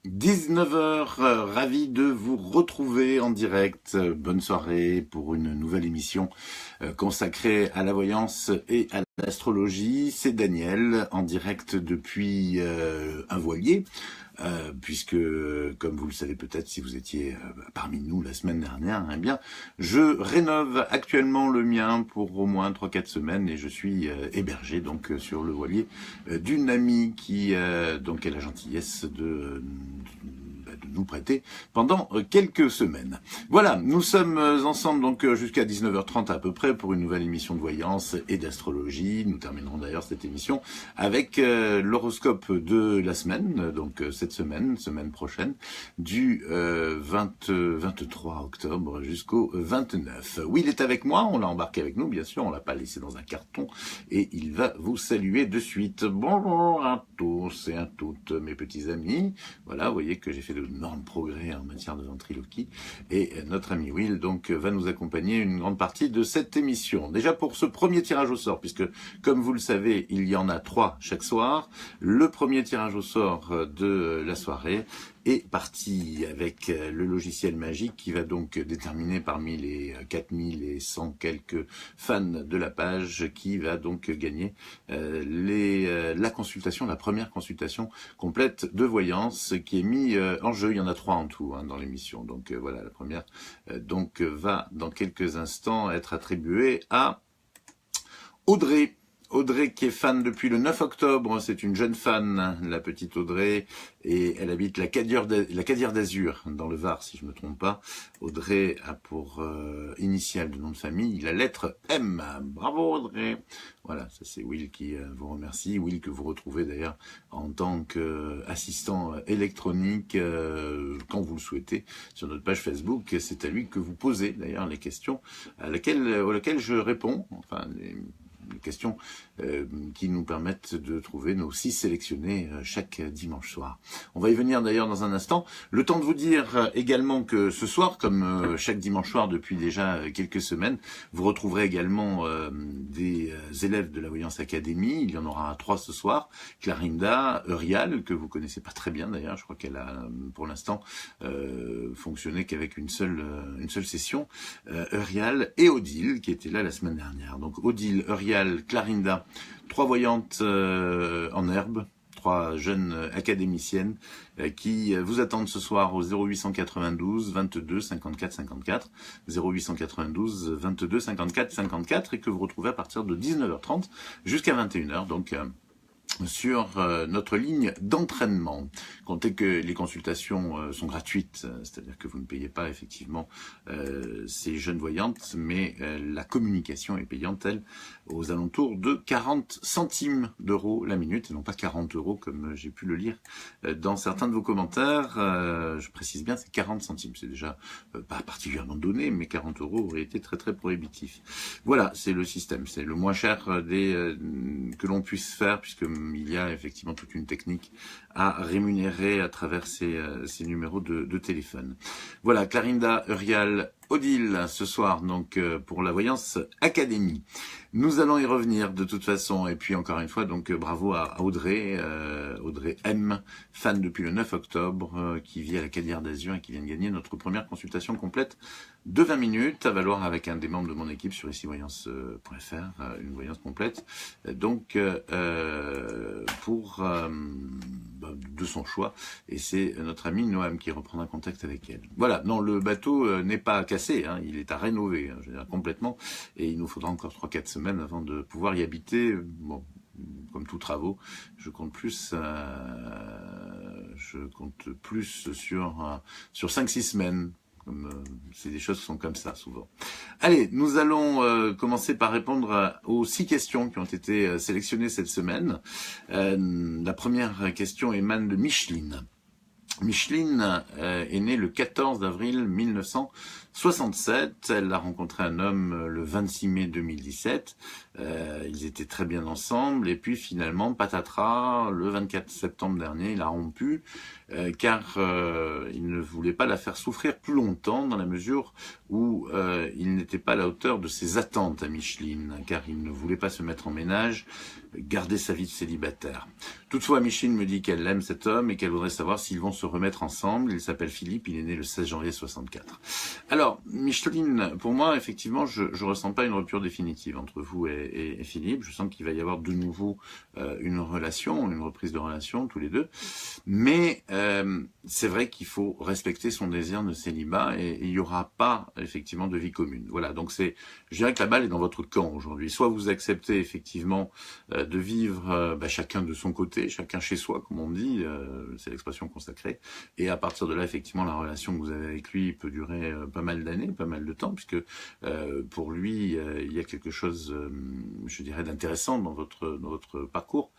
19h, ravi de vous retrouver en direct. Bonne soirée pour une nouvelle émission consacrée à la voyance et à l'astrologie. C'est Daniel en direct depuis un voilier. Puisque, comme vous le savez peut-être si vous étiez parmi nous la semaine dernière, eh bien, je rénove actuellement le mien pour au moins 3-4 semaines et je suis hébergé donc sur le voilier d'une amie qui donc a la gentillesse de nous prêter pendant quelques semaines. Voilà, nous sommes ensemble donc jusqu'à 19h30 à peu près pour une nouvelle émission de voyance et d'astrologie. Nous terminerons d'ailleurs cette émission avec l'horoscope de la semaine, donc cette semaine prochaine, du 23 octobre jusqu'au 29. Will est avec moi, on l'a embarqué avec nous bien sûr, on l'a pas laissé dans un carton et il va vous saluer de suite. Bonjour à tous et à toutes mes petits amis. Voilà, vous voyez que j'ai fait de énormes progrès en matière de ventriloquie et notre ami Will donc va nous accompagner une grande partie de cette émission. Déjà pour ce premier tirage au sort, puisque comme vous le savez, il y en a 3 chaque soir. Le premier tirage au sort de la soirée est parti avec le logiciel magique qui va donc déterminer parmi les 4100 quelques fans de la page qui va donc gagner la consultation, la première consultation complète de voyance qui est mise en jeu. Il y en a 3 en tout dans l'émission. Donc voilà, la première donc va dans quelques instants être attribuée à Audrey. Audrey qui est fan depuis le 9 octobre, c'est une jeune fan, la petite Audrey, et elle habite la Cadière d'Azur, dans le Var, si je ne me trompe pas. Audrey a pour initiale de nom de famille la lettre M. Bravo Audrey. Voilà, ça c'est Will qui vous remercie. Will que vous retrouvez d'ailleurs en tant qu'assistant électronique quand vous le souhaitez sur notre page Facebook. C'est à lui que vous posez d'ailleurs les questions auxquelles je réponds, enfin les questions qui nous permettent de trouver nos 6 sélectionnés chaque dimanche soir. On va y venir d'ailleurs dans un instant. Le temps de vous dire également que ce soir, comme chaque dimanche soir depuis déjà quelques semaines, vous retrouverez également des élèves de la Voyance Académie. Il y en aura 3 ce soir. Clarinda, Eurial, que vous connaissez pas très bien d'ailleurs, je crois qu'elle a pour l'instant fonctionné qu'avec une seule session. Eurial et Odile qui était là la semaine dernière. Donc Odile, Eurial, Clarinda, 3 voyantes en herbe, 3 jeunes académiciennes qui vous attendent ce soir au 0892 22 54 54, 0892 22 54 54 et que vous retrouvez à partir de 19h30 jusqu'à 21h. Donc sur notre ligne d'entraînement. Comptez que les consultations sont gratuites, c'est-à-dire que vous ne payez pas effectivement ces jeunes voyantes, mais la communication est payante, elle, aux alentours de 40 centimes d'euros la minute, et non pas 40 euros comme j'ai pu le lire dans certains de vos commentaires. Je précise bien, c'est 40 centimes, c'est déjà pas particulièrement donné, mais 40 euros aurait été très très prohibitif. Voilà, c'est le système, c'est le moins cher que l'on puisse faire, puisque il y a effectivement toute une technique à rémunérer à travers ces numéros de téléphone. Voilà, Clarinda, Eurial, Odile ce soir donc pour la Voyance Académie. Nous allons y revenir de toute façon et puis encore une fois donc bravo à Audrey, Audrey M, fan depuis le 9 octobre qui vit à la Cadière d'Azur et qui vient de gagner notre première consultation complète de 20 minutes à valoir avec un des membres de mon équipe sur icivoyance.fr, une voyance complète donc pour de son choix et c'est notre ami Noam qui reprendra contact avec elle. Voilà, non, le bateau n'est pas cassé, il est à rénover, je veux dire, complètement, et il nous faudra encore 3-4 semaines avant de pouvoir y habiter. Bon, comme tous travaux, je compte plus sur 5-6 semaines. C'est des choses qui sont comme ça souvent. Allez, nous allons commencer par répondre aux 6 questions qui ont été sélectionnées cette semaine. La première question émane de Micheline. Micheline est née le 14 avril 1967. Elle a rencontré un homme le 26 mai 2017. Ils étaient très bien ensemble. Et puis finalement, patatras, le 24 septembre dernier, il a rompu car il ne voulait pas la faire souffrir plus longtemps dans la mesure où il n'était pas à la hauteur de ses attentes à Micheline, car il ne voulait pas se mettre en ménage, garder sa vie de célibataire. Toutefois, Micheline me dit qu'elle aime cet homme et qu'elle voudrait savoir s'ils vont se remettre ensemble. Il s'appelle Philippe, il est né le 16 janvier 64. Alors, Micheline, pour moi, effectivement, je ressens pas une rupture définitive entre vous et Philippe. Je sens qu'il va y avoir de nouveau une relation, une reprise de relation, tous les deux. Mais c'est vrai qu'il faut respecter son désir de célibat et il n'y aura pas, effectivement, de vie commune. Voilà, donc je dirais que la balle est dans votre camp aujourd'hui. Soit vous acceptez, effectivement, de vivre chacun de son côté, chacun chez soi, comme on dit, c'est l'expression consacrée, et à partir de là, effectivement, la relation que vous avez avec lui peut durer pas mal d'années, pas mal de temps, puisque pour lui, il y a quelque chose, je dirais, d'intéressant dans votre parcours.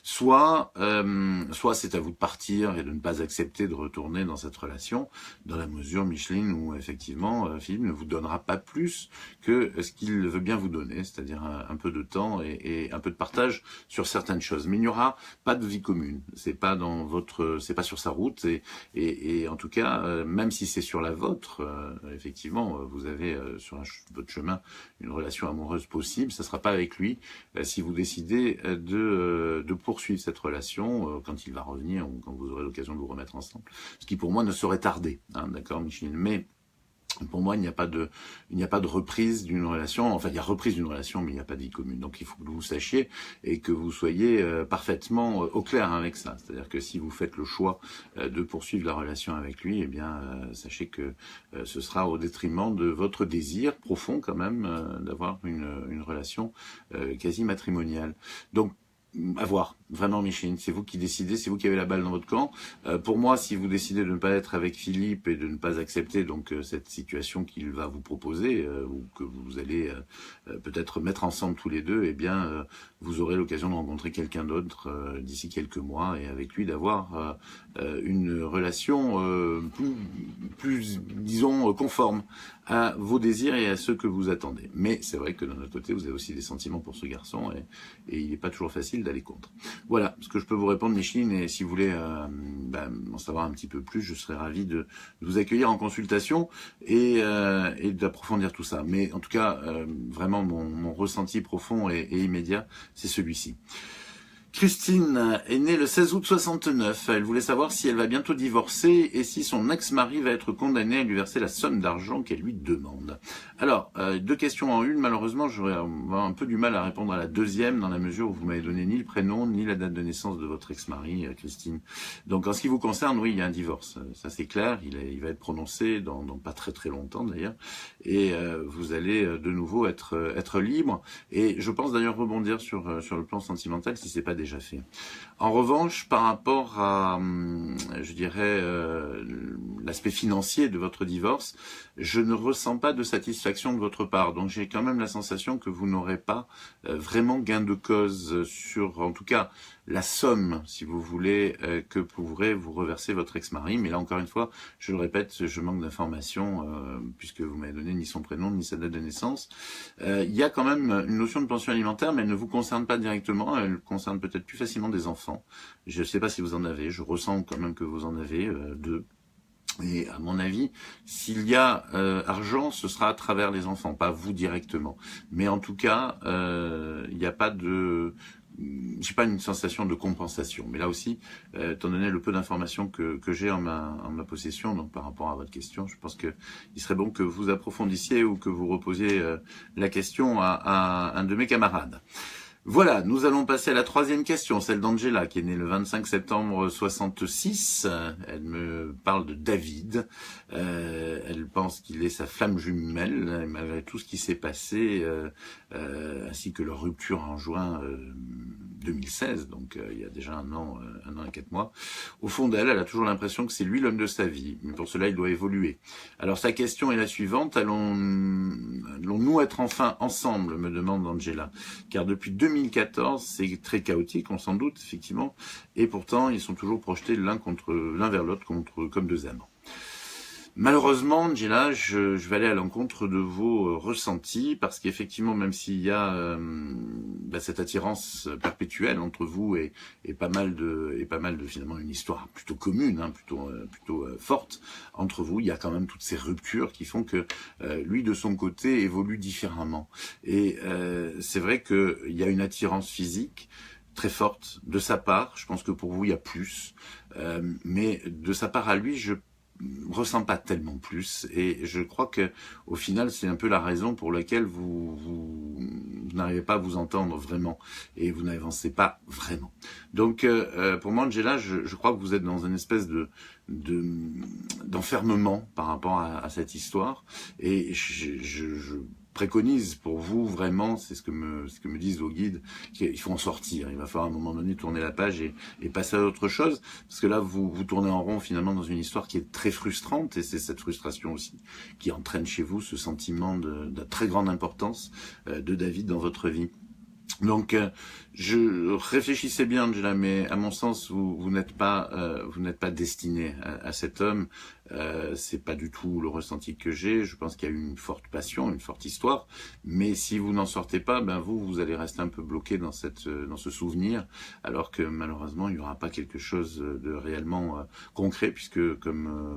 Soit c'est à vous de partir et de ne pas accepter de retourner dans cette relation, dans la mesure, Micheline, où effectivement, Philippe ne vous donnera pas plus que ce qu'il veut bien vous donner, c'est-à-dire un peu de temps et un peu de partage sur certaines choses. Mais il n'y aura pas de vie commune. C'est pas c'est pas sur sa route et en tout cas, même si c'est sur la vôtre, effectivement, vous avez sur votre chemin une relation amoureuse possible. Ça sera pas avec lui si vous décidez de poursuivre cette relation quand il va revenir ou quand vous aurez l'occasion de vous remettre ensemble. Ce qui pour moi ne saurait tarder, hein, d'accord, Micheline. Mais pour moi, il n'y a pas de reprise d'une relation. Enfin, il y a reprise d'une relation, mais il n'y a pas de vie commune. Donc, il faut que vous sachiez et que vous soyez parfaitement au clair avec ça. C'est-à-dire que si vous faites le choix de poursuivre la relation avec lui, eh bien, sachez que ce sera au détriment de votre désir profond, quand même, d'avoir une relation quasi matrimoniale. Donc, à voir, vraiment, Micheline, c'est vous qui décidez, c'est vous qui avez la balle dans votre camp. Pour moi, si vous décidez de ne pas être avec Philippe et de ne pas accepter donc cette situation qu'il va vous proposer ou que vous allez peut-être mettre ensemble tous les deux, eh bien, vous aurez l'occasion de rencontrer quelqu'un d'autre d'ici quelques mois et avec lui d'avoir une relation plus, disons, conforme à vos désirs et à ceux que vous attendez. Mais c'est vrai que de notre côté, vous avez aussi des sentiments pour ce garçon et il n'est pas toujours facile d'aller contre. Voilà ce que je peux vous répondre, Micheline, et si vous voulez en savoir un petit peu plus, je serais ravi de vous accueillir en consultation et d'approfondir tout ça. Mais en tout cas, vraiment, mon ressenti profond et immédiat, c'est celui-ci. Christine est née le 16 août 69. Elle voulait savoir si elle va bientôt divorcer et si son ex-mari va être condamné à lui verser la somme d'argent qu'elle lui demande. Alors, deux questions en une. Malheureusement, j'aurais un peu du mal à répondre à la deuxième dans la mesure où vous m'avez donné ni le prénom ni la date de naissance de votre ex-mari, Christine. Donc, en ce qui vous concerne, oui, il y a un divorce. Ça, c'est clair. Il va être prononcé dans pas très très longtemps d'ailleurs. Et vous allez de nouveau être libre. Et je pense d'ailleurs rebondir sur le plan sentimental si c'est pas déjà fait. En revanche, par rapport à, je dirais, l'aspect financier de votre divorce, je ne ressens pas de satisfaction de votre part. Donc j'ai quand même la sensation que vous n'aurez pas vraiment gain de cause sur, en tout cas, la somme, si vous voulez, que pourrait vous reverser votre ex-mari. Mais là, encore une fois, je le répète, je manque d'informations, puisque vous m'avez donné ni son prénom, ni sa date de naissance. Il y a quand même une notion de pension alimentaire, mais elle ne vous concerne pas directement, elle concerne peut-être plus facilement des enfants. Je ne sais pas si vous en avez, je ressens quand même que vous en avez deux. Et à mon avis, s'il y a argent, ce sera à travers les enfants, pas vous directement. Mais en tout cas, il n'y a pas de... j'ai pas une sensation de compensation. Mais là aussi, étant donné le peu d'informations que j'ai en ma possession, donc par rapport à votre question, je pense que il serait bon que vous approfondissiez ou que vous reposiez la question à un de mes camarades. Voilà, nous allons passer à la troisième question, celle d'Angela, qui est née le 25 septembre 66. Elle me parle de David. Elle pense qu'il est sa flamme jumelle, malgré tout ce qui s'est passé, ainsi que leur rupture en juin 2016, donc il y a déjà un an et 4 mois. Au fond d'elle, elle a toujours l'impression que c'est lui l'homme de sa vie, mais pour cela, il doit évoluer. Alors sa question est la suivante, allons-nous être enfin ensemble, me demande Angela, car depuis 2014, c'est très chaotique, on s'en doute, effectivement, et pourtant, ils sont toujours projetés l'un vers l'autre comme deux amants. Malheureusement, Angela, je vais aller à l'encontre de vos ressentis, parce qu'effectivement, même s'il y a cette attirance perpétuelle entre vous et pas mal de finalement une histoire plutôt commune, hein, plutôt forte entre vous, il y a quand même toutes ces ruptures qui font que lui de son côté évolue différemment. Et c'est vrai qu'il y a une attirance physique. très forte de sa part. Je pense que pour vous, il y a plus. Mais de sa part à lui, je ressens pas tellement plus. Et je crois que au final, c'est un peu la raison pour laquelle vous n'arrivez pas à vous entendre vraiment. Et vous n'avancez pas vraiment. Donc, pour moi, Angela, je crois que vous êtes dans une espèce d'enfermement par rapport à cette histoire. Et je préconise pour vous vraiment, c'est ce que me disent vos guides, qu'il faut en sortir. Il va falloir à un moment donné tourner la page et passer à autre chose, parce que là vous tournez en rond finalement dans une histoire qui est très frustrante, et c'est cette frustration aussi qui entraîne chez vous ce sentiment de très grande importance de David dans votre vie. Donc, je réfléchissez bien, Angela, mais à mon sens, vous n'êtes pas destiné à cet homme. C'est pas du tout le ressenti que j'ai. Je pense qu'il y a eu une forte passion, une forte histoire. Mais si vous n'en sortez pas, ben vous allez rester un peu bloqué dans ce souvenir, alors que malheureusement, il n'y aura pas quelque chose de réellement concret, puisque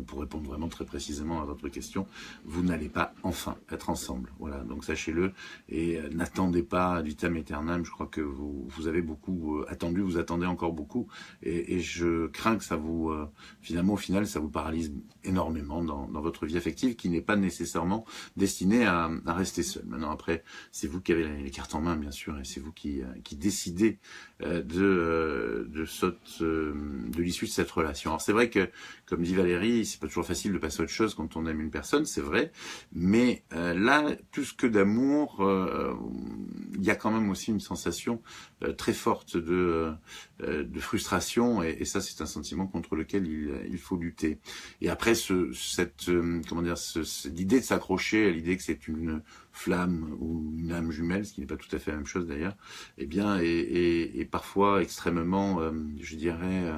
pour répondre vraiment très précisément à votre question, vous n'allez pas enfin être ensemble. Voilà, donc sachez-le et n'attendez pas vitam aeternam. Je crois que vous avez beaucoup attendu, vous attendez encore beaucoup, et je crains que ça vous finalement au final ça vous paralyse énormément dans votre vie affective, qui n'est pas nécessairement destinée à rester seul. Maintenant après, c'est vous qui avez les cartes en main bien sûr, et c'est vous qui décidez de l'issue de cette relation. Alors c'est vrai que, comme dit Valérie, c'est pas toujours facile de passer à autre chose quand on aime une personne, c'est vrai, mais là, plus que d'amour, il y a quand même aussi une sensation très forte de frustration, et ça c'est un sentiment contre lequel il faut lutter. Et après l'idée de s'accrocher à l'idée que c'est une flamme ou une âme jumelle, ce qui n'est pas tout à fait la même chose d'ailleurs, eh bien est parfois extrêmement, je dirais,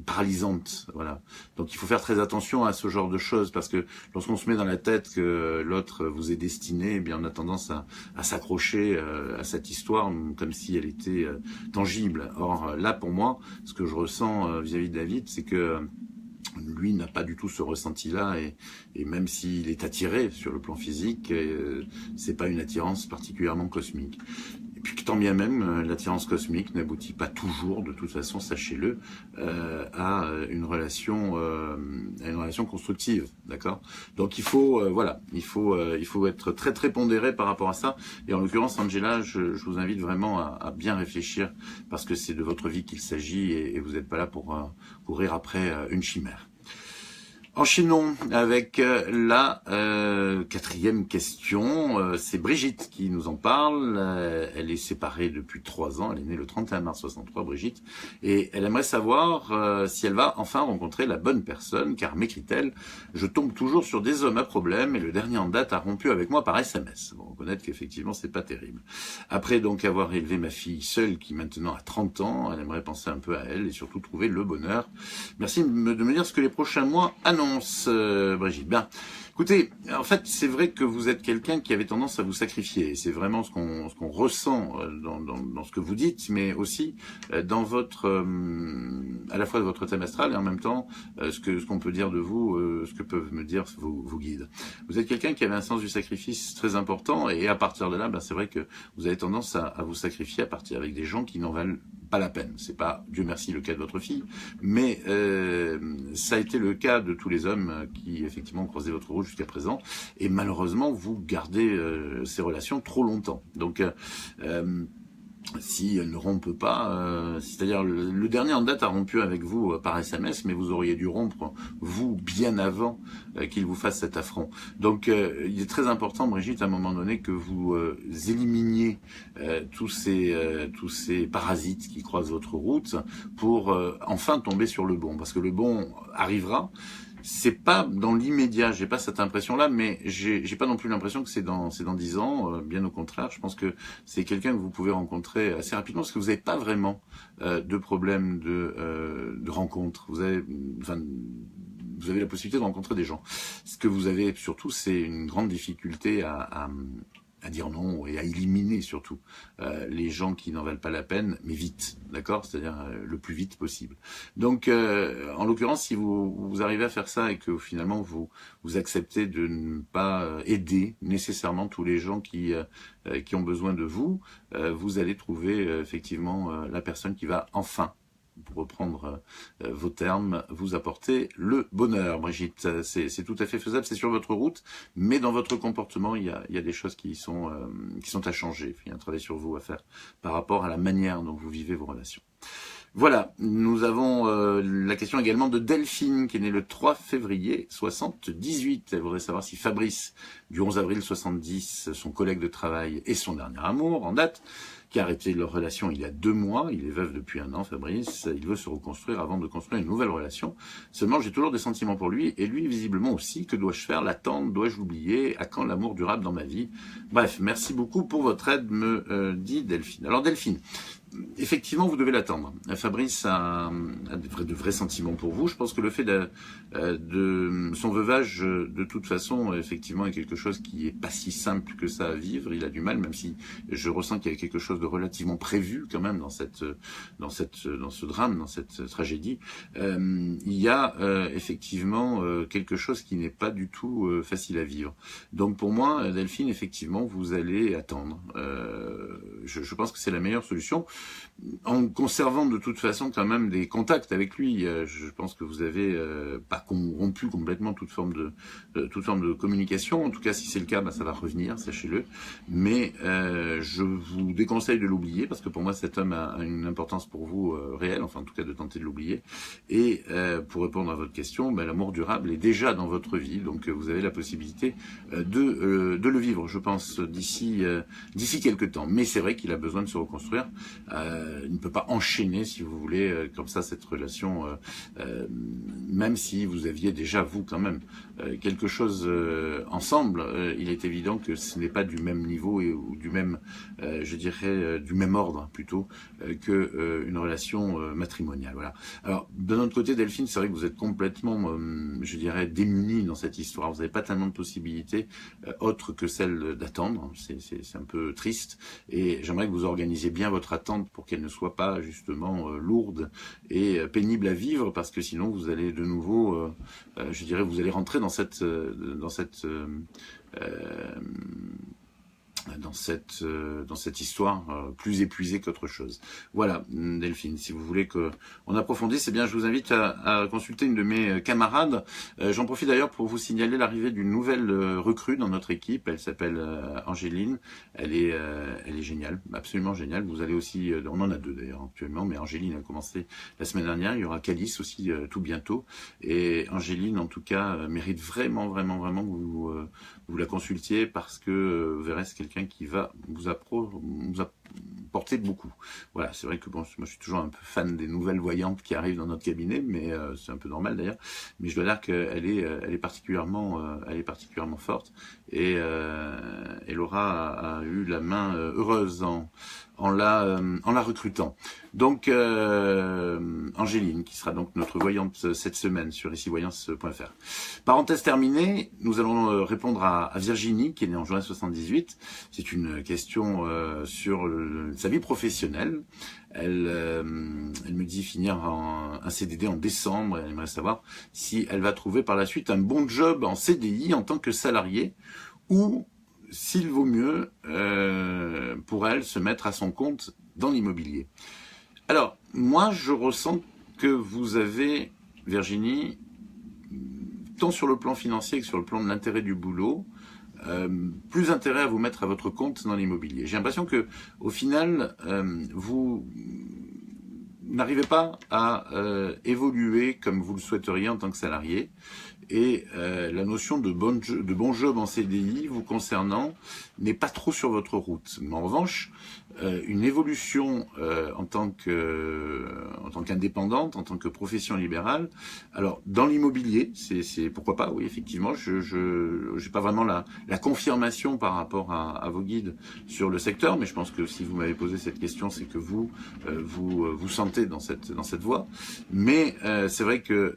paralysante. Voilà. Donc il faut faire très attention à ce genre de choses, parce que lorsqu'on se met dans la tête que l'autre vous est destiné, eh bien on a tendance à s'accrocher à cette histoire comme si elle était tangible. Or là, pour moi, ce que je ressens vis-à-vis de David, c'est que lui n'a pas du tout ce ressenti-là, et même s'il est attiré sur le plan physique, c'est pas une attirance particulièrement cosmique. Et puis tant bien même, l'attirance cosmique n'aboutit pas toujours, de toute façon, sachez-le, à une relation constructive, d'accord. Donc il faut, il faut être très très pondéré par rapport à ça. Et en l'occurrence, Angela, je vous invite vraiment à bien réfléchir, parce que c'est de votre vie qu'il s'agit, et vous n'êtes pas là pour courir après une chimère. Enchaînons avec la quatrième question. C'est Brigitte qui nous en parle. Elle est séparée depuis 3 ans. Elle est née le 31 mars 63, Brigitte. Et elle aimerait savoir si elle va enfin rencontrer la bonne personne, car, m'écrit-elle, je tombe toujours sur des hommes à problème, et le dernier en date a rompu avec moi par SMS. Bon, reconnaître qu'effectivement, c'est pas terrible. Après donc avoir élevé ma fille seule, qui maintenant a 30 ans, elle aimerait penser un peu à elle et surtout trouver le bonheur. Merci de me dire ce que les prochains mois annoncent. Brigitte. Bien. Écoutez, en fait, c'est vrai que vous êtes quelqu'un qui avait tendance à vous sacrifier. C'est vraiment ce qu'on ressent dans ce que vous dites, mais aussi dans à la fois de votre thème astral, et en même temps ce qu'on peut dire de vous, ce que peuvent me dire vos guides. Vous êtes quelqu'un qui avait un sens du sacrifice très important, et à partir de là, c'est vrai que vous avez tendance à vous sacrifier à partir avec des gens qui n'en valent pas la peine. C'est pas, Dieu merci, le cas de votre fille, mais ça a été le cas de tous les hommes qui effectivement ont croisé votre route jusqu'à présent, et malheureusement vous gardez ces relations trop longtemps. Donc si elle ne rompe pas, c'est-à-dire le dernier en date a rompu avec vous par SMS, mais vous auriez dû rompre vous bien avant qu'il vous fasse cet affront. Donc il est très important, Brigitte, à un moment donné, que vous éliminiez tous ces parasites qui croisent votre route pour enfin tomber sur le bon, parce que le bon arrivera. C'est pas dans l'immédiat, j'ai pas cette impression-là, mais j'ai pas non plus l'impression que c'est dans 10 ans, bien au contraire. Je pense que c'est quelqu'un que vous pouvez rencontrer assez rapidement, parce que vous n'avez pas vraiment de problème de rencontre. Vous avez la possibilité de rencontrer des gens. Ce que vous avez surtout, c'est une grande difficulté à à dire non et à éliminer surtout les gens qui n'en valent pas la peine, mais vite, d'accord? C'est-à-dire le plus vite possible. Donc, en l'occurrence, si vous arrivez à faire ça et que finalement vous acceptez de ne pas aider nécessairement tous les gens qui ont besoin de vous, vous allez trouver effectivement la personne qui va enfin, pour reprendre vos termes, vous apporter le bonheur. Brigitte, c'est tout à fait faisable, c'est sur votre route, mais dans votre comportement, il y a des choses qui sont à changer. Il y a un travail sur vous à faire par rapport à la manière dont vous vivez vos relations. Voilà, nous avons la question également de Delphine, qui est née le 3 février 78. Elle voudrait savoir si Fabrice, du 11 avril 70, son collègue de travail et son dernier amour en date, qui a arrêté leur relation il y a 2 mois, il est veuf depuis 1 an, Fabrice, il veut se reconstruire avant de construire une nouvelle relation. Seulement, j'ai toujours des sentiments pour lui, et lui, visiblement aussi. Que dois-je faire? L'attendre? Dois-je l'oublier? À quand l'amour durable dans ma vie? Bref, merci beaucoup pour votre aide, me dit Delphine. Alors Delphine, effectivement, vous devez l'attendre. Fabrice a de vrais sentiments pour vous. Je pense que le fait de son veuvage, de toute façon, effectivement, est quelque chose qui est pas si simple que ça à vivre. Il a du mal, même si je ressens qu'il y a quelque chose de relativement prévu quand même dans ce drame, dans cette tragédie. Il y a effectivement quelque chose qui n'est pas du tout facile à vivre. Donc pour moi, Delphine, effectivement, vous allez attendre. Je pense que c'est la meilleure solution, en conservant de toute façon quand même des contacts avec lui. Je pense que vous avez pas rompu complètement toute forme de communication. En tout cas, si c'est le cas, ça va revenir, sachez-le. Mais je vous déconseille de l'oublier, parce que pour moi, cet homme a une importance pour vous réelle, enfin en tout cas de tenter de l'oublier. Et pour répondre à votre question, l'amour durable est déjà dans votre vie, donc vous avez la possibilité de le vivre, je pense, d'ici quelques temps. Mais c'est vrai qu'il a besoin de se reconstruire. Il ne peut pas enchaîner, si vous voulez, comme ça, cette relation, même si vous aviez déjà, vous, quand même, quelque chose ensemble. Il est évident que ce n'est pas du même niveau ou du même, je dirais, du même ordre, plutôt, que une relation matrimoniale. Voilà. Alors, de notre côté, Delphine, c'est vrai que vous êtes complètement, je dirais, démunie dans cette histoire. Vous n'avez pas tellement de possibilités autres que celle d'attendre. C'est un peu triste. Et j'aimerais que vous organisiez bien votre attente pour qu'elle ne soit pas justement lourde et pénible à vivre, parce que sinon vous allez de nouveau, je dirais, vous allez rentrer dans cette histoire plus épuisée qu'autre chose. Voilà, Delphine, si vous voulez qu'on approfondisse, c'est bien, je vous invite à consulter une de mes camarades. J'en profite d'ailleurs pour vous signaler l'arrivée d'une nouvelle recrue dans notre équipe. Elle s'appelle Angéline. Elle est géniale, absolument géniale. Vous allez aussi, on en a 2 d'ailleurs actuellement, mais Angéline a commencé la semaine dernière. Il y aura Calice aussi tout bientôt. Et Angéline, en tout cas, mérite vraiment que vous la consultiez, parce que vous verrez, c'est quelqu'un qui va vous apporter beaucoup. Voilà, c'est vrai que bon, moi je suis toujours un peu fan des nouvelles voyantes qui arrivent dans notre cabinet, mais c'est un peu normal d'ailleurs. Mais je dois dire qu'elle est particulièrement forte, et Laura a eu la main heureuse en la recrutant. Donc Angéline, qui sera donc notre voyante cette semaine sur icivoyance.fr. Parenthèse terminée, nous allons répondre à Virginie, qui est née en juin 78. C'est une question sur sa vie professionnelle. Elle me dit finir un CDD en décembre. Elle aimerait savoir si elle va trouver par la suite un bon job en CDI en tant que salariée, ou s'il vaut mieux pour elle se mettre à son compte dans l'immobilier. Alors, moi, je ressens que vous avez, Virginie, tant sur le plan financier que sur le plan de l'intérêt du boulot, plus intérêt à vous mettre à votre compte dans l'immobilier. J'ai l'impression que, au final, vous n'arrivez pas à évoluer comme vous le souhaiteriez en tant que salarié. Et la notion de bon job en CDI vous concernant n'est pas trop sur votre route. Mais en revanche, une évolution en tant qu'indépendante, en tant que profession libérale. Alors dans l'immobilier, c'est pourquoi pas, oui effectivement, je j'ai pas vraiment la confirmation par rapport à vos guides sur le secteur, mais je pense que si vous m'avez posé cette question, c'est que vous vous sentez dans cette voie. Mais c'est vrai que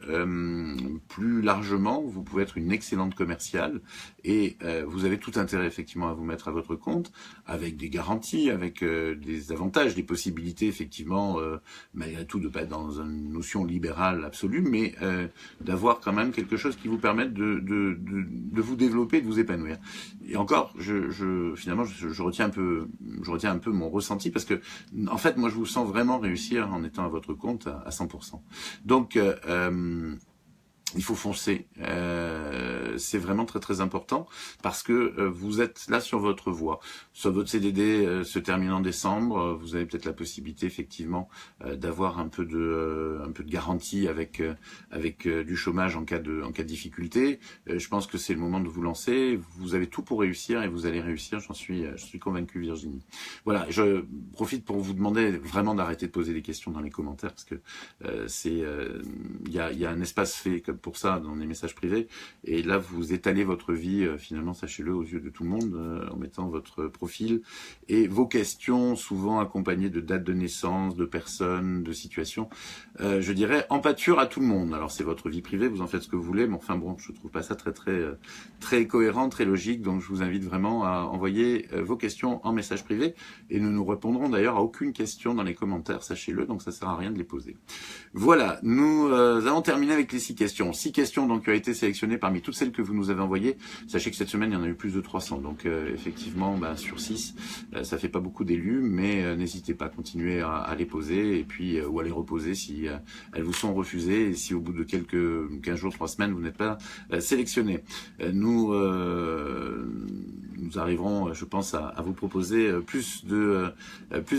plus largement, vous pouvez être une excellente commerciale et vous avez tout intérêt effectivement à vous mettre à votre compte avec des garanties, avec des avantages, des possibilités effectivement, malgré tout de pas être dans une notion libérale absolue, mais d'avoir quand même quelque chose qui vous permette de vous développer, de vous épanouir. Et encore, finalement, je retiens un peu mon ressenti parce que en fait, moi, je vous sens vraiment réussir en étant à votre compte à 100%. Donc il faut foncer, c'est vraiment très très important parce que vous êtes là sur votre voie. Soit votre CDD se termine en décembre, vous avez peut-être la possibilité effectivement d'avoir un peu de garantie avec du chômage en cas de difficulté. Je pense que c'est le moment de vous lancer. Vous avez tout pour réussir et vous allez réussir. Je suis convaincu, Virginie. Voilà, je profite pour vous demander vraiment d'arrêter de poser des questions dans les commentaires parce que il y a un espace fait comme pour ça dans les messages privés et là vous étalez votre vie finalement, sachez-le, aux yeux de tout le monde en mettant votre profil et vos questions souvent accompagnées de dates de naissance, de personnes, de situations, je dirais en pâture à tout le monde. Alors c'est votre vie privée, vous en faites ce que vous voulez, mais enfin bon, je trouve pas ça très cohérent, très logique, donc je vous invite vraiment à envoyer vos questions en message privé et nous répondrons d'ailleurs à aucune question dans les commentaires, sachez-le, donc ça sert à rien de les poser. Voilà, nous allons terminer avec les 6 questions. 6 questions donc qui ont été sélectionnées parmi toutes celles que vous nous avez envoyées. Sachez que cette semaine, il y en a eu plus de 300. Donc effectivement, sur 6, ça fait pas beaucoup d'élus, mais n'hésitez pas à continuer à les poser et puis ou à les reposer si elles vous sont refusées et si au bout de quelques 15 jours, 3 semaines, vous n'êtes pas sélectionné. Nous arriverons, je pense, à vous proposer plus de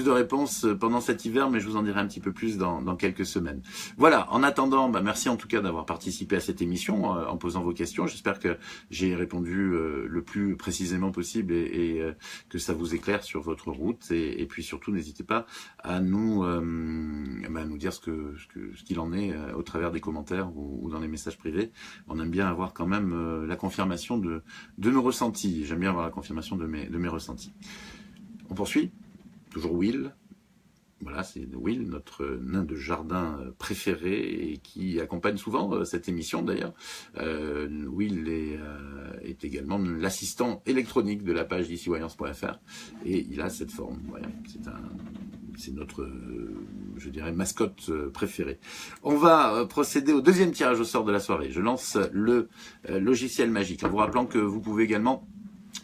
réponses pendant cet hiver, mais je vous en dirai un petit peu plus dans quelques semaines. Voilà, en attendant, merci en tout cas d'avoir participé à cette émission en posant vos questions. J'espère que j'ai répondu le plus précisément possible et que ça vous éclaire sur votre route. Et puis surtout, n'hésitez pas à nous dire ce qu'il en est au travers des commentaires ou dans les messages privés. On aime bien avoir quand même la confirmation de nos ressentis. J'aime bien avoir la confirmation de mes ressentis. On poursuit. Toujours Will. Voilà, c'est Will, notre nain de jardin préféré et qui accompagne souvent cette émission d'ailleurs. Will est également l'assistant électronique de la page d'icyvoyance.fr et il a cette forme. Voilà, c'est notre, je dirais, mascotte préférée. On va procéder au deuxième tirage au sort de la soirée. Je lance le logiciel magique en vous rappelant que vous pouvez également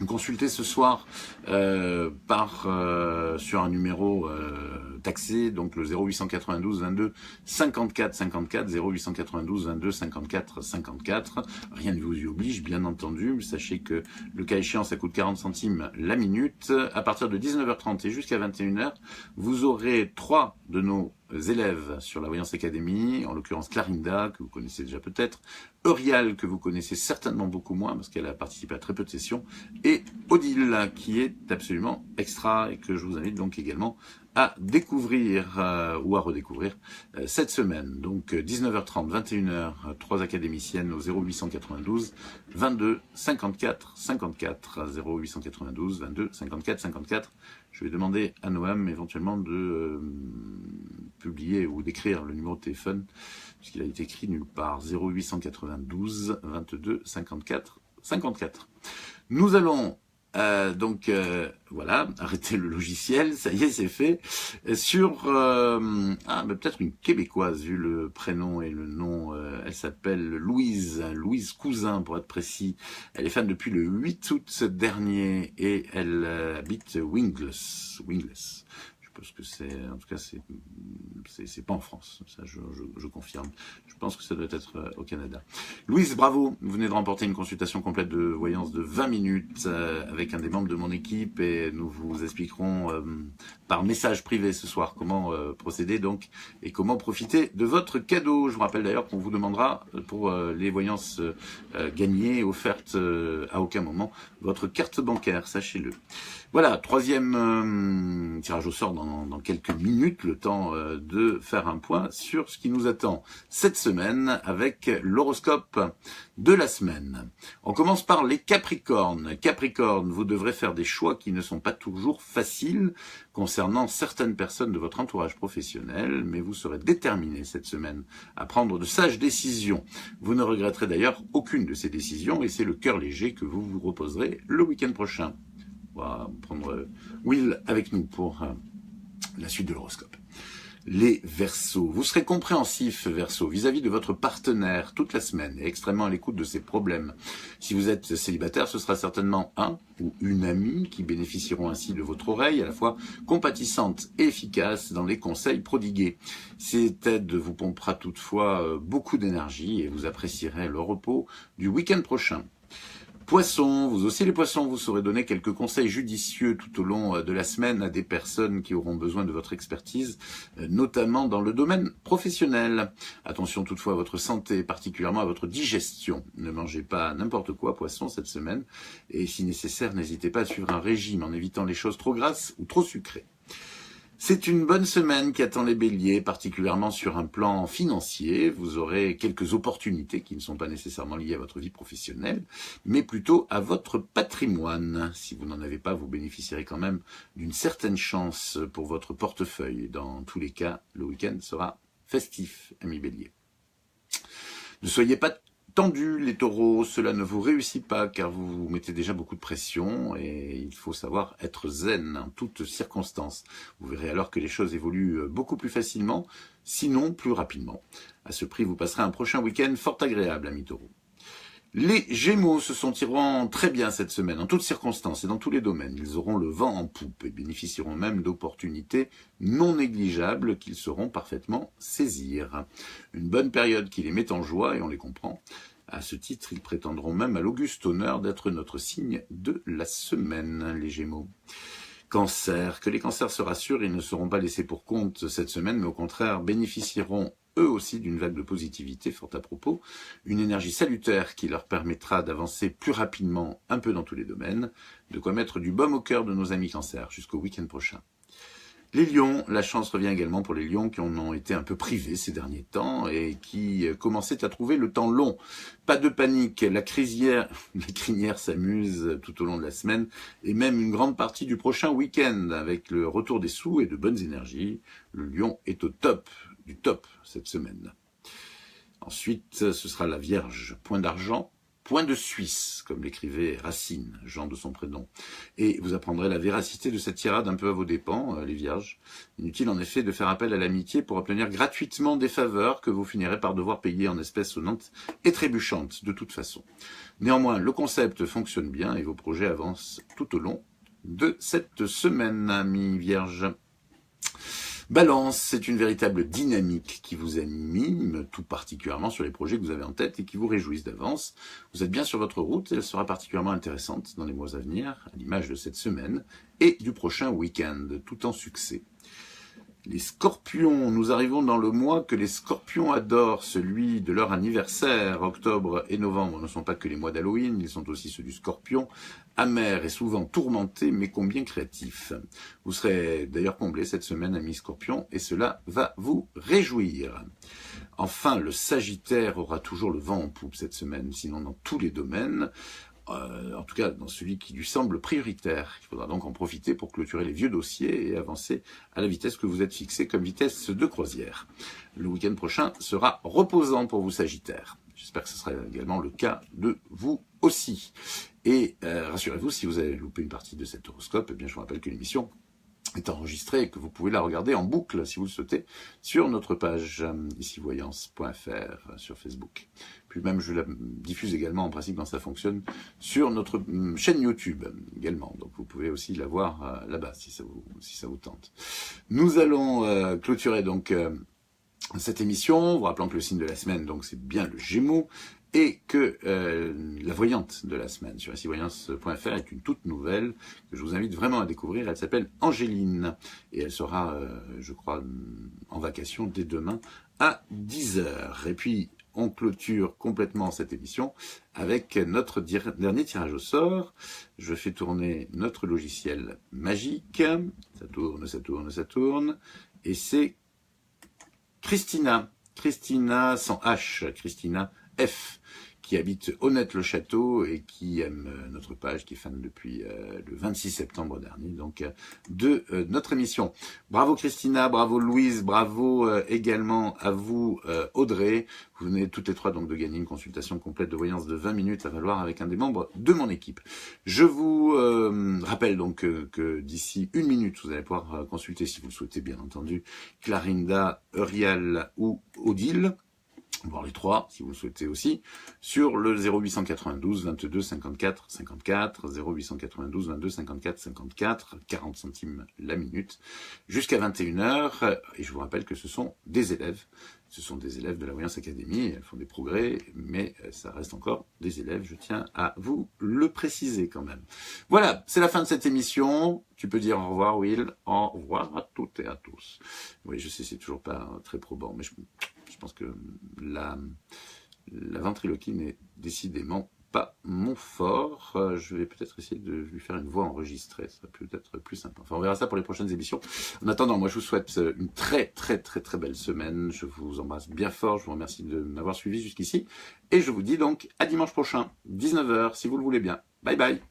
consulter ce soir sur un numéro taxé, donc le 0892 22 54 54, 0892 22 54 54. Rien ne vous y oblige, bien entendu. Sachez que le cas échéant, ça coûte 40 centimes la minute. À partir de 19h30 et jusqu'à 21h, vous aurez 3 de nos élèves sur la Voyance Academy, en l'occurrence Clarinda, que vous connaissez déjà peut-être, Eurial, que vous connaissez certainement beaucoup moins, parce qu'elle a participé à très peu de sessions, et Odile, qui est absolument extra, et que je vous invite donc également à découvrir ou à redécouvrir cette semaine. Donc 19h30, 21h, 3 académiciennes au 0892 22 54 54, 0892 22 54 54. Je vais demander à Noam éventuellement de publier ou d'écrire le numéro de téléphone, puisqu'il a été écrit nulle part, 0892 22 54 54. Nous allons voilà, arrêter le logiciel, ça y est, c'est fait. Sur peut-être une Québécoise, vu le prénom et le nom, elle s'appelle Louise Cousin pour être précis. Elle est fan depuis le 8 août dernier et elle habite Wingless. Je parce que en tout cas, c'est pas en France. Ça, je confirme. Je pense que ça doit être au Canada. Louise, bravo. Vous venez de remporter une consultation complète de voyance de 20 minutes avec un des membres de mon équipe et nous vous expliquerons par message privé ce soir comment procéder donc et comment profiter de votre cadeau. Je vous rappelle d'ailleurs qu'on vous demandera pour les voyances gagnées, offertes à aucun moment, votre carte bancaire, sachez-le. Voilà, troisième tirage au sort dans quelques minutes, le temps de faire un point sur ce qui nous attend cette semaine avec l'horoscope de la semaine. On commence par les Capricornes. Capricorne, vous devrez faire des choix qui ne sont pas toujours faciles concernant certaines personnes de votre entourage professionnel, mais vous serez déterminé cette semaine à prendre de sages décisions. Vous ne regretterez d'ailleurs aucune de ces décisions et c'est le cœur léger que vous vous reposerez le week-end prochain. On va prendre Will avec nous pour la suite de l'horoscope. Les Verseaux, vous serez compréhensif, Verseau, vis-à-vis de votre partenaire toute la semaine et extrêmement à l'écoute de ses problèmes. Si vous êtes célibataire, ce sera certainement un ou une amie qui bénéficieront ainsi de votre oreille, à la fois compatissante et efficace dans les conseils prodigués. Cette aide vous pompera toutefois beaucoup d'énergie et vous apprécierez le repos du week-end prochain. Poissons, vous aussi les poissons, vous saurez donner quelques conseils judicieux tout au long de la semaine à des personnes qui auront besoin de votre expertise, notamment dans le domaine professionnel. Attention toutefois à votre santé, particulièrement à votre digestion. Ne mangez pas n'importe quoi, poisson, cette semaine. Et si nécessaire, n'hésitez pas à suivre un régime en évitant les choses trop grasses ou trop sucrées. C'est une bonne semaine qui attend les béliers, particulièrement sur un plan financier. Vous aurez quelques opportunités qui ne sont pas nécessairement liées à votre vie professionnelle, mais plutôt à votre patrimoine. Si vous n'en avez pas, vous bénéficierez quand même d'une certaine chance pour votre portefeuille. Dans tous les cas, le week-end sera festif, amis béliers. Ne soyez pas tendus, les taureaux, cela ne vous réussit pas car vous vous mettez déjà beaucoup de pression et il faut savoir être zen en toutes circonstances. Vous verrez alors que les choses évoluent beaucoup plus facilement, sinon plus rapidement. À ce prix, vous passerez un prochain week-end fort agréable, amis taureaux. Les Gémeaux se sentiront très bien cette semaine, en toutes circonstances et dans tous les domaines. Ils auront le vent en poupe et bénéficieront même d'opportunités non négligeables qu'ils sauront parfaitement saisir. Une bonne période qui les met en joie et on les comprend. À ce titre, ils prétendront même à l'auguste honneur d'être notre signe de la semaine, les Gémeaux. Cancer, que les cancers se rassurent, ils ne seront pas laissés pour compte cette semaine, mais au contraire bénéficieront eux aussi d'une vague de positivité fort à propos, une énergie salutaire qui leur permettra d'avancer plus rapidement un peu dans tous les domaines, de quoi mettre du baume au cœur de nos amis cancers jusqu'au week-end prochain. Les lions, la chance revient également pour les lions qui en ont été un peu privés ces derniers temps et qui commençaient à trouver le temps long. Pas de panique, la crinière s'amuse tout au long de la semaine et même une grande partie du prochain week-end avec le retour des sous et de bonnes énergies. Le lion est au top du top cette semaine. Ensuite, ce sera la Vierge, point d'argent, point de Suisse, comme l'écrivait Racine, Jean de son prénom. Et vous apprendrez la véracité de cette tirade un peu à vos dépens, les Vierges. Inutile en effet de faire appel à l'amitié pour obtenir gratuitement des faveurs que vous finirez par devoir payer en espèces sonnantes et trébuchantes de toute façon. Néanmoins, le concept fonctionne bien et vos projets avancent tout au long de cette semaine, amis Vierges. Balance, c'est une véritable dynamique qui vous anime, tout particulièrement sur les projets que vous avez en tête et qui vous réjouissent d'avance. Vous êtes bien sur votre route et elle sera particulièrement intéressante dans les mois à venir, à l'image de cette semaine et du prochain week-end, tout en succès. Les Scorpions, nous arrivons dans le mois que les Scorpions adorent, celui de leur anniversaire. Octobre et novembre ne sont pas que les mois d'Halloween, ils sont aussi ceux du Scorpion, amer et souvent tourmenté, mais combien créatif. Vous serez d'ailleurs comblé cette semaine, amis Scorpions, et cela va vous réjouir. Enfin, le Sagittaire aura toujours le vent en poupe cette semaine, sinon dans tous les domaines. En tout cas dans celui qui lui semble prioritaire. Il faudra donc en profiter pour clôturer les vieux dossiers et avancer à la vitesse que vous êtes fixé comme vitesse de croisière. Le week-end prochain sera reposant pour vous Sagittaires. J'espère que ce sera également le cas de vous aussi. Et rassurez-vous, si vous avez loupé une partie de cet horoscope, eh bien je vous rappelle que l'émission est enregistrée et que vous pouvez la regarder en boucle, si vous le souhaitez, sur notre page icivoyance.fr sur Facebook. Puis même, je la diffuse également, en principe, quand ça fonctionne, sur notre chaîne YouTube également. Donc, vous pouvez aussi la voir là-bas, si ça vous tente. Nous allons clôturer donc cette émission, vous rappelant que le signe de la semaine, donc c'est bien le Gémeaux, et que la voyante de la semaine sur icivoyance.fr est une toute nouvelle que je vous invite vraiment à découvrir. Elle s'appelle Angéline et elle sera, je crois, en vacation dès demain à 10h. Et puis, on clôture complètement cette émission avec notre dernier tirage au sort. Je fais tourner notre logiciel magique. Ça tourne, ça tourne, ça tourne. Et c'est Christina sans H, Christina F, qui habite Honnête-le-Château et qui aime notre page, qui est fan depuis le 26 septembre dernier, donc de notre émission. Bravo Christina, bravo Louise, bravo également à vous Audrey. Vous venez toutes les trois donc de gagner une consultation complète de voyance de 20 minutes à valoir avec un des membres de mon équipe. Je vous rappelle donc que d'ici 1 minute, vous allez pouvoir consulter, si vous le souhaitez bien entendu, Clarinda, Eurial ou Odile, voir les trois, si vous le souhaitez aussi, sur le 0892 22 54 54, 0892 22 54 54, 40 centimes la minute, jusqu'à 21h, et je vous rappelle que ce sont des élèves de la Voyance Académie, elles font des progrès, mais ça reste encore des élèves, je tiens à vous le préciser quand même. Voilà, c'est la fin de cette émission, tu peux dire au revoir Will, au revoir à toutes et à tous. Oui, je sais, c'est toujours pas très probant, mais je pense que la ventriloquie n'est décidément pas mon fort. Je vais peut-être essayer de lui faire une voix enregistrée, ça peut être plus sympa. Enfin, on verra ça pour les prochaines émissions. En attendant, moi je vous souhaite une très belle semaine. Je vous embrasse bien fort, je vous remercie de m'avoir suivi jusqu'ici. Et je vous dis donc à dimanche prochain, 19h, si vous le voulez bien. Bye bye.